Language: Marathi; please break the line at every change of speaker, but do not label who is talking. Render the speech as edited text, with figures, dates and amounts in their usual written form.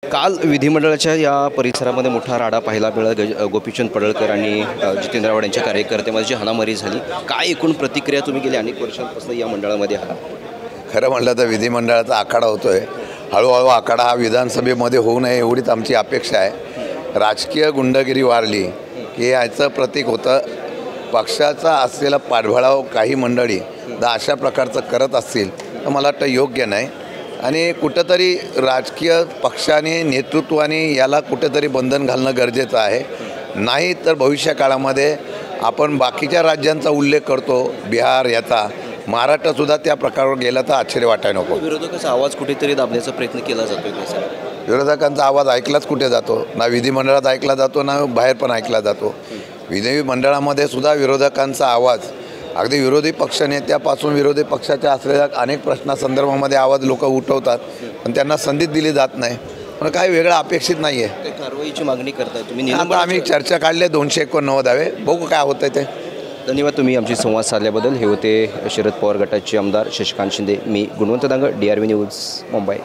काल विधिमंडळाच्या या परिसरामध्ये मोठा राडा पाहायला मिळाला। गोपीचंद पडळकर आणि जितेंद्र आव्हाड यांच्या कार्यकर्त्यांमध्ये जी हाणामारी झाली, काय एकूण प्रतिक्रिया तुम्ही गेल्या अनेक वर्षांपासून या मंडळामध्ये आहात?
खरं म्हटलं तर विधिमंडळाचा आखाडा होतोय, हळूहळू आखाडा हा विधानसभेमध्ये होऊ नये एवढीच आमची अपेक्षा आहे। राजकीय गुंडगिरी वाढली की याचं प्रतीक होतं पक्षाचा असलेला पाठबळाव काही मंडळी अशा प्रकारचं करत असतील तर मला वाटतं योग्य नाही आणि कुठंतरी राजकीय पक्षाने नेतृत्वाने याला कुठेतरी बंधन घालणं गरजेचं आहे। नाही तर भविष्य काळामध्ये आपण बाकीच्या राज्यांचा उल्लेख करतो, बिहार याचा, महाराष्ट्रसुद्धा त्या प्रकारावर गेला तर आश्चर्य वाटायला नको।
विरोधकाचा आवाज कुठेतरी दाबण्याचा प्रयत्न केला जातोय का?
विरोधकांचा आवाज ऐकलाच कुठे जातो? ना विधिमंडळात ऐकला जातो ना बाहेर पण ऐकला जातो। विधिमंडळामध्ये सुद्धा विरोधकांचा आवाज अगदी विरोधी पक्षनेत्यापासून विरोधी पक्षाच्या असलेल्या अनेक प्रश्नासंदर्भामध्ये आवाज लोक उठवतात, पण त्यांना संधीच दिली जात नाही। पण काही वेगळं अपेक्षित नाही आहे।
कारवाईची मागणी करताय तुम्ही?
आता आम्ही चर्चा काढले 289 दावे, बघू काय होतं ते।
धन्यवाद तुम्ही आमची संवाद साधल्याबद्दल। हे होते शरद पवार गटाचे आमदार शशिकांत शिंदे। मी गुणवंत दांगड, DRV न्यूज, मुंबई।